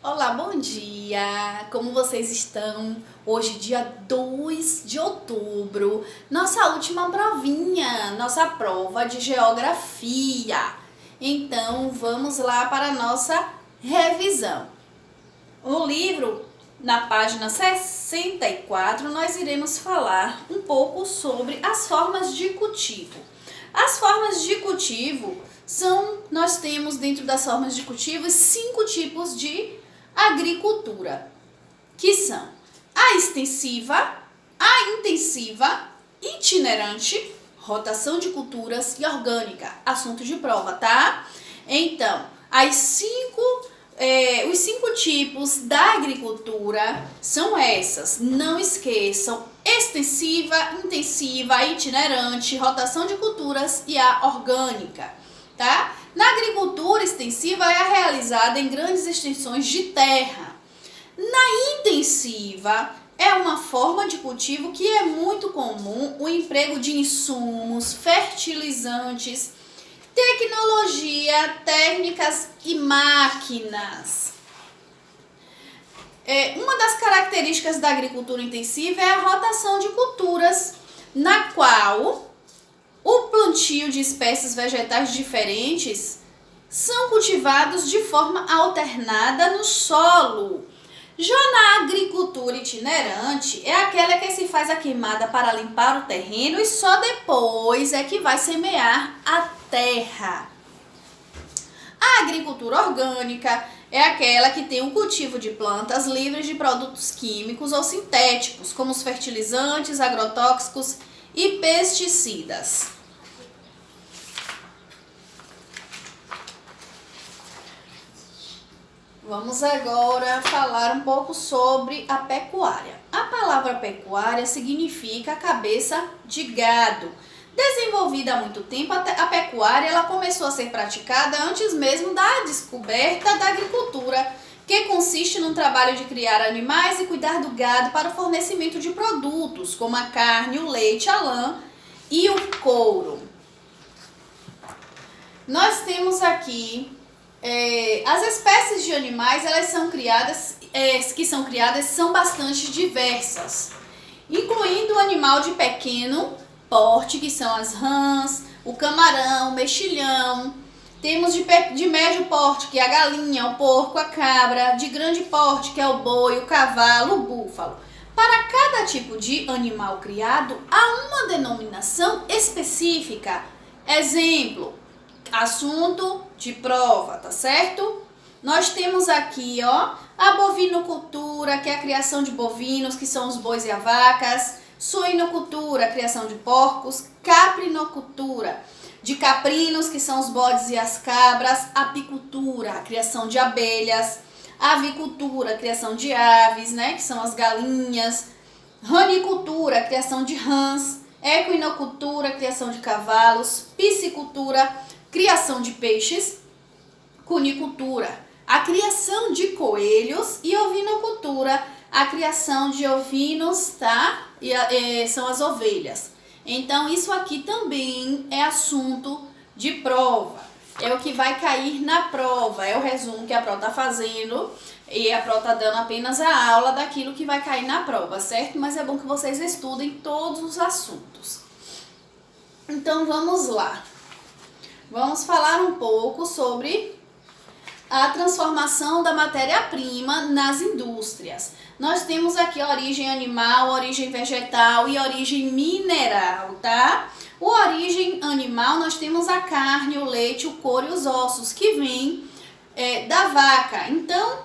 Olá, bom dia! Como vocês estão? Hoje, dia 2 de outubro, nossa última provinha, nossa prova de geografia. Então, vamos lá para a nossa revisão. O livro, na página 64, nós iremos falar um pouco sobre as formas de cultivo. As formas de cultivo nós temos dentro das formas de cultivo 5 tipos de agricultura, que são a extensiva, a intensiva, itinerante, rotação de culturas e orgânica, assunto de prova, tá? Então, os 5 tipos da agricultura são essas, não esqueçam: extensiva, intensiva, itinerante, rotação de culturas e a orgânica, tá? Na agricultura extensiva é realizada em grandes extensões de terra. Na intensiva é uma forma de cultivo que é muito comum o emprego de insumos, fertilizantes, tecnologia, técnicas e máquinas. Uma das características da agricultura intensiva é a rotação de culturas, na qual o plantio de espécies vegetais diferentes são cultivados de forma alternada no solo. Já na agricultura itinerante, é aquela que se faz a queimada para limpar o terreno e só depois é que vai semear a terra. A agricultura orgânica é aquela que tem o cultivo de plantas livres de produtos químicos ou sintéticos, como os fertilizantes, agrotóxicos e pesticidas. Vamos agora falar um pouco sobre a pecuária. A palavra pecuária significa cabeça de gado. Desenvolvida há muito tempo, a pecuária ela começou a ser praticada antes mesmo da descoberta da agricultura, que consiste no trabalho de criar animais e cuidar do gado para o fornecimento de produtos, como a carne, o leite, a lã e o couro. Nós temos aqui as espécies de animais, elas são criadas, são bastante diversas, incluindo o animal de pequeno porte, que são as rãs, o camarão, o mexilhão. Temos de médio porte, que é a galinha, o porco, a cabra. De grande porte, que é o boi, o cavalo, o búfalo. Para cada tipo de animal criado, há uma denominação específica. Exemplo, assunto de prova, tá certo? Nós temos aqui, a bovinocultura, que é a criação de bovinos, que são os bois e as vacas. Suinocultura, a criação de porcos. Caprinocultura, de caprinos, que são os bodes e as cabras. Apicultura, a criação de abelhas. Avicultura, a criação de aves, né, que são as galinhas. Ranicultura, a criação de rãs. Equinocultura, a criação de cavalos. Piscicultura, criação de peixes. Cunicultura, a criação de coelhos. E ovinocultura, a criação de ovinos, tá? São as ovelhas. Então, isso aqui também é assunto de prova. É o que vai cair na prova, é o resumo que a prova está fazendo e a prova está dando apenas a aula daquilo que vai cair na prova, certo? Mas é bom que vocês estudem todos os assuntos. Então, vamos lá. Vamos falar um pouco sobre a transformação da matéria-prima nas indústrias. Nós temos aqui a origem animal, origem vegetal e origem mineral, tá? O origem animal, nós temos a carne, o leite, o couro e os ossos, que vêm da vaca. Então,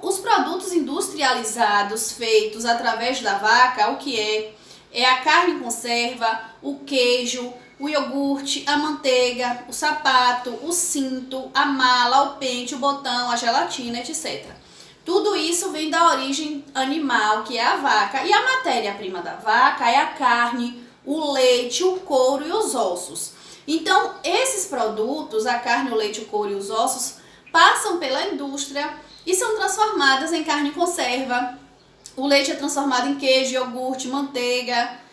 os produtos industrializados feitos através da vaca, o que é? É a carne em conserva, o queijo, o iogurte, a manteiga, o sapato, o cinto, a mala, o pente, o botão, a gelatina, etc. Tudo isso vem da origem animal, que é a vaca. E a matéria-prima da vaca é a carne, o leite, o couro e os ossos. Então, esses produtos, a carne, o leite, o couro e os ossos, passam pela indústria e são transformadas em carne em conserva. O leite é transformado em queijo, iogurte, manteiga.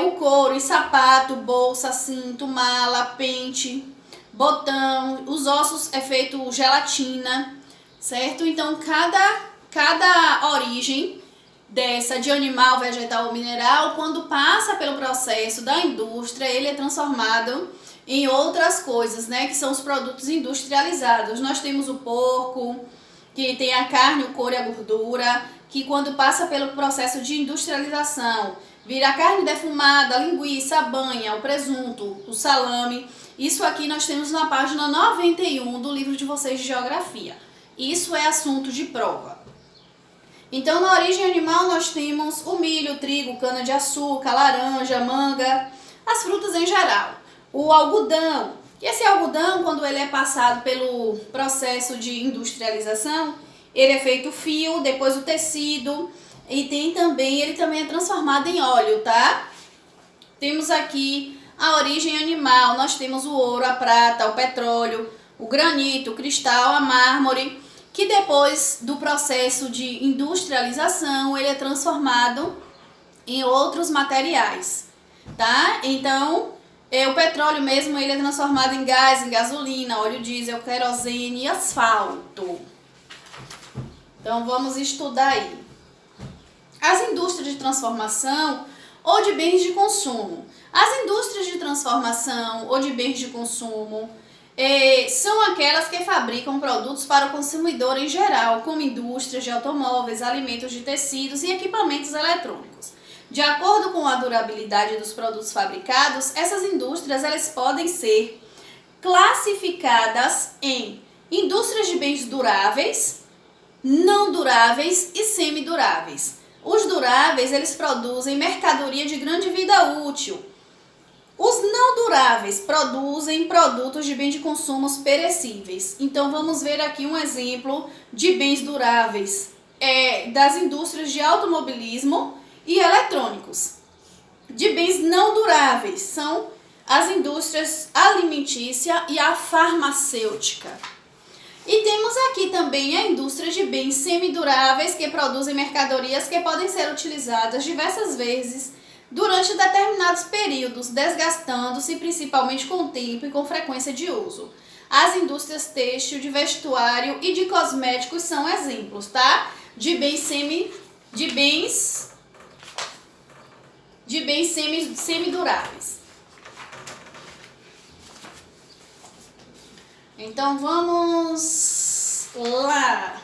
O couro em sapato, bolsa, cinto, mala, pente, botão. Os ossos é feito gelatina. certo? Então, cada origem dessa de animal, vegetal ou mineral, quando passa pelo processo da indústria, ele é transformado em outras coisas, né? Que são os produtos industrializados. Nós temos o porco, que tem a carne, o couro e a gordura, que quando passa pelo processo de industrialização, vira a carne defumada, a linguiça, a banha, o presunto, o salame. Isso aqui nós temos na página 91 do livro de vocês de Geografia. Isso é assunto de prova. Então, na origem animal, nós temos o milho, o trigo, cana-de-açúcar, laranja, manga, as frutas em geral. O algodão, e esse algodão, quando ele é passado pelo processo de industrialização, ele é feito fio, depois o tecido, e ele também é transformado em óleo, tá? Temos aqui a origem animal, nós temos o ouro, a prata, o petróleo, o granito, o cristal, a mármore, que depois do processo de industrialização, ele é transformado em outros materiais, tá? Então, o petróleo mesmo, ele é transformado em gás, em gasolina, óleo diesel, querosene e asfalto. Então, vamos estudar aí. As indústrias de transformação ou de bens de consumo. As indústrias de transformação ou de bens de consumo são aquelas que fabricam produtos para o consumidor em geral, como indústrias de automóveis, alimentos de tecidos e equipamentos eletrônicos. De acordo com a durabilidade dos produtos fabricados, essas indústrias elas podem ser classificadas em indústrias de bens duráveis, não duráveis e semiduráveis. Os duráveis, eles produzem mercadoria de grande vida útil. Os não duráveis produzem produtos de bens de consumo perecíveis. Então, vamos ver aqui um exemplo de bens duráveis das indústrias de automobilismo e eletrônicos. De bens não duráveis são as indústrias alimentícia e a farmacêutica. E temos aqui também a indústria de bens semiduráveis, que produzem mercadorias que podem ser utilizadas diversas vezes durante determinados períodos, desgastando-se principalmente com o tempo e com frequência de uso. As indústrias têxtil, de vestuário e de cosméticos são exemplos, tá? De bens semiduráveis. Então vamos lá.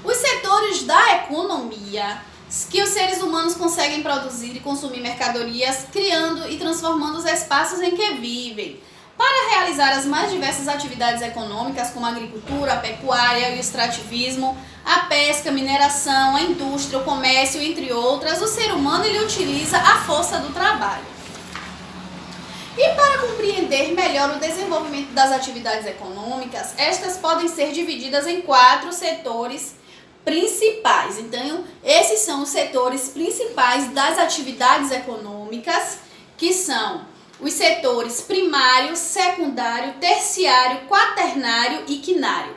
Os setores da economia que os seres humanos conseguem produzir e consumir mercadorias, criando e transformando os espaços em que vivem, para realizar as mais diversas atividades econômicas, como a agricultura, a pecuária, o extrativismo, a pesca, a mineração, a indústria, o comércio, entre outras, o ser humano ele utiliza a força do trabalho. E para compreender melhor o desenvolvimento das atividades econômicas, estas podem ser divididas em 4 setores principais. Então, esses são os setores principais das atividades econômicas, que são os setores primário, secundário, terciário, quaternário e quinário.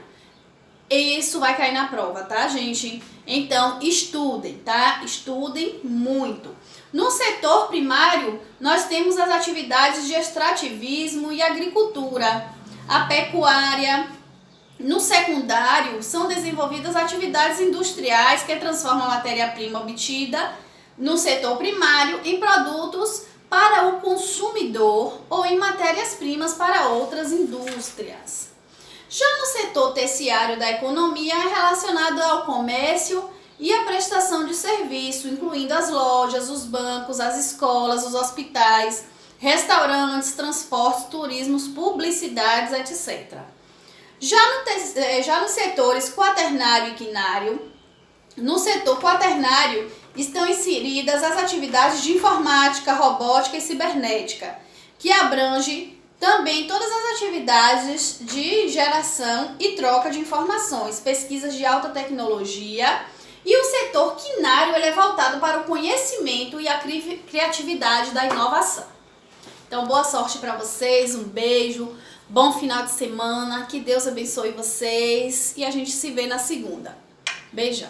Isso vai cair na prova, tá, gente? Então, estudem, tá? Estudem muito. No setor primário, nós temos as atividades de extrativismo e agricultura, a pecuária. No secundário, são desenvolvidas atividades industriais que transformam a matéria-prima obtida no setor primário em produtos para o consumidor ou em matérias-primas para outras indústrias. Já no setor terciário da economia, é relacionado ao comércio e a prestação de serviço, incluindo as lojas, os bancos, as escolas, os hospitais, restaurantes, transportes, turismos, publicidades, etc. Já nos setores quaternário e quinário, no setor quaternário estão inseridas as atividades de informática, robótica e cibernética, que abrange também todas as atividades de geração e troca de informações, pesquisas de alta tecnologia. E o setor quinário ele é voltado para o conhecimento e a criatividade da inovação. Então, boa sorte para vocês, um beijo, bom final de semana, que Deus abençoe vocês e a gente se vê na segunda. Beijão!